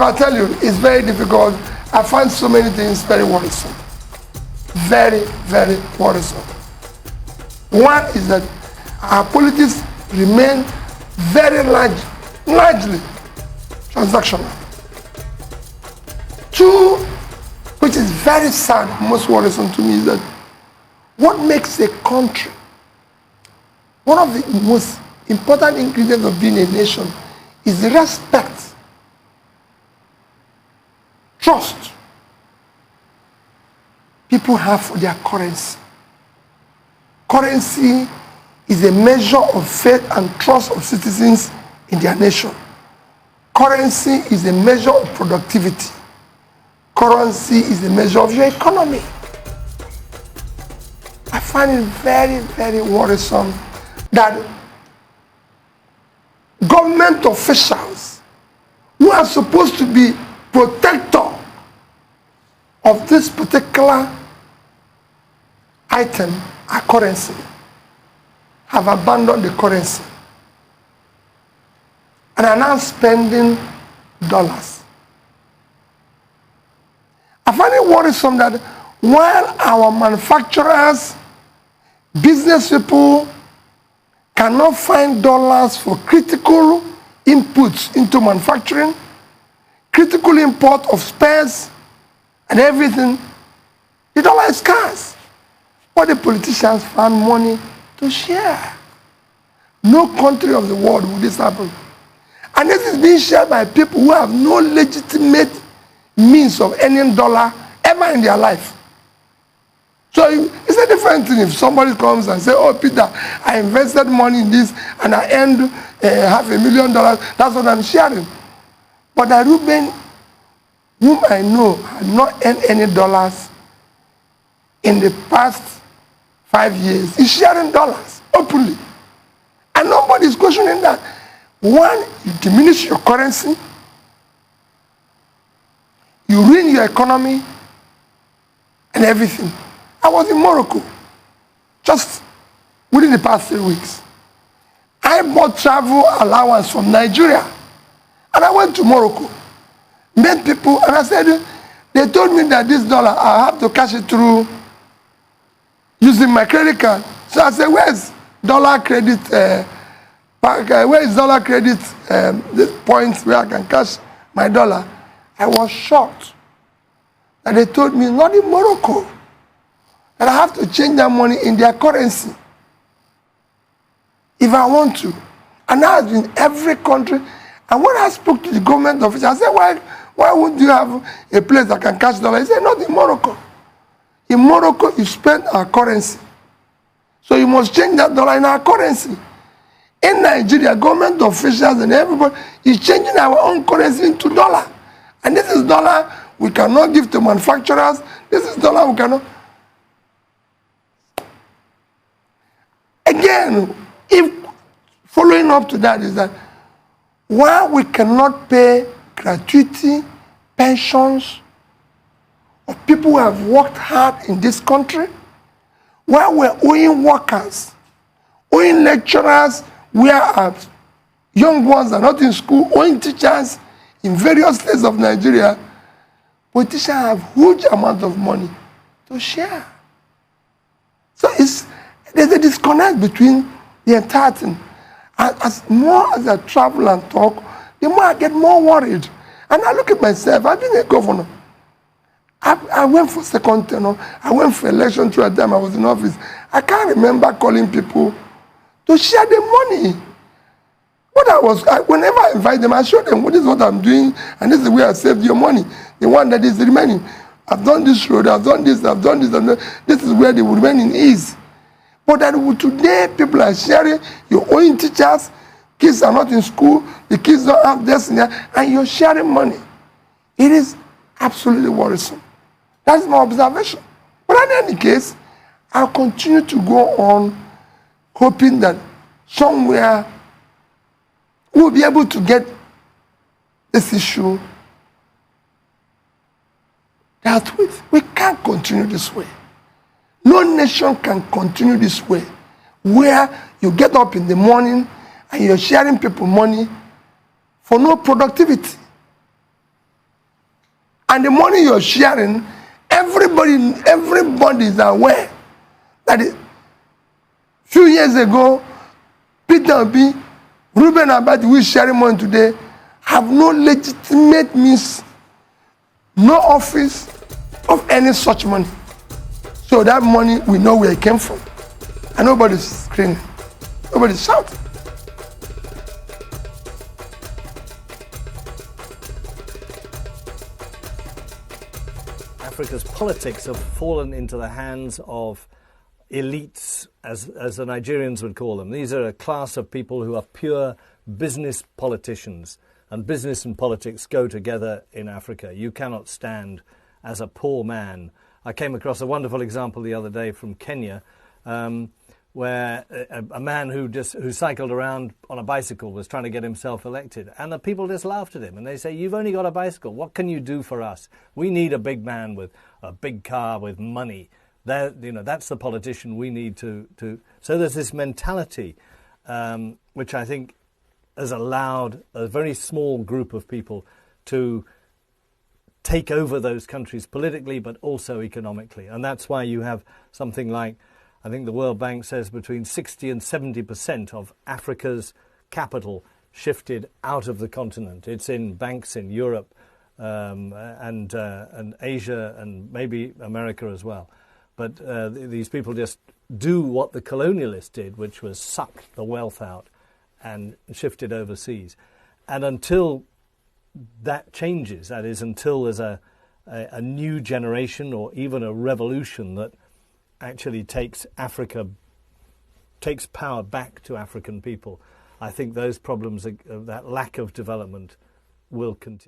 if I tell you, it's very difficult. I find so many things very worrisome. Very, very worrisome. One is that our politics remain very largely transactional. Two, which is very sad, most worrisome to me, is that what makes a country, one of the most important ingredients of being a nation is the respect, trust people have for their currency. Currency is a measure of faith and trust of citizens in their nation. Currency is a measure of productivity. Currency is a measure of your economy. I find it very, very worrisome that government officials who are supposed to be protector of this particular item, our currency, have abandoned the currency and are now spending dollars. I find it worrisome that while our manufacturers, business people cannot find dollars for critical inputs into manufacturing, critical import of spares and everything, the dollar is scarce. But the politicians found money to share. No country of the world would this happen. And this is being shared by people who have no legitimate means of earning dollar ever in their life. So it's a different thing if somebody comes and says, oh, Peter, I invested money in this and I earned $500,000. That's what I'm sharing. But that Reuben, whom I know, had not earned any dollars in the past 5 years, is sharing dollars openly. And nobody is questioning that. One, you diminish your currency, you ruin your economy and everything. I was in Morocco just within the past 3 weeks. I bought travel allowance from Nigeria and I went to Morocco, met people, and I said, they told me that this dollar, I have to cash it through using my credit card. So I said, where's dollar credit, where is dollar credit, this point where I can cash my dollar? I was shocked that they told me, not in Morocco, that I have to change that money in their currency if I want to. And now it's in every country. And when I spoke to the government official, I said, why would you have a place that can cash dollar? He said, not in Morocco. In Morocco, you spend our currency. So you must change that dollar in our currency. In Nigeria, government officials and everybody is changing our own currency into dollar. And this is dollar we cannot give to manufacturers. This is dollar we cannot. Again, if following up to that is that while we cannot pay gratuity, pensions of people who have worked hard in this country, while we're owing workers, owing lecturers where our young ones are not in school, owing teachers in various states of Nigeria, politicians have huge amount of money to share. So there's a disconnect between the entire thing. And as more as I travel and talk, the more I get more worried. And I look at myself, I've been a governor. I went for second term. I went for election through a time I was in office. I can't remember calling people to share the money. Whenever I invite them, I show them, this is what I'm doing, and this is where I saved your money. The one that is remaining. I've done this road, I've done this, I've done this, and this is where the remaining is. But that today, people are sharing, you're owing teachers, kids are not in school, the kids don't have destiny, and you're sharing money. It is absolutely worrisome. That's my observation. But in any case, I'll continue to go on hoping that somewhere we'll be able to get this issue dealt with. We can't continue this way. No nation can continue this way, where you get up in the morning and you're sharing people money for no productivity. And the money you're sharing, everybody is aware that a few years ago, Peter Obi, Ruben Abati, who is sharing money today, have no legitimate means, no office of any such money. So that money, we know where it came from. And nobody's screaming, nobody's shouting. Africa's politics have fallen into the hands of elites, as the Nigerians would call them. These are a class of people who are pure business politicians, and business and politics go together in Africa. You cannot stand as a poor man. I came across a wonderful example the other day from Kenya, where a man who cycled around on a bicycle was trying to get himself elected, and the people just laughed at him, and they say, "You've only got a bicycle. What can you do for us? We need a big man with a big car with money. That's the politician we need to." So there's this mentality, which I think has allowed a very small group of people to take over those countries politically, but also economically. And that's why you have something like, I think the World Bank says, between 60 and 70% of Africa's capital shifted out of the continent. It's in banks in Europe and Asia and maybe America as well. But these people just do what the colonialists did, which was suck the wealth out and shift it overseas. And until that changes, that is, until there's a new generation or even a revolution that actually takes power back to African people, I think those problems, that lack of development, will continue.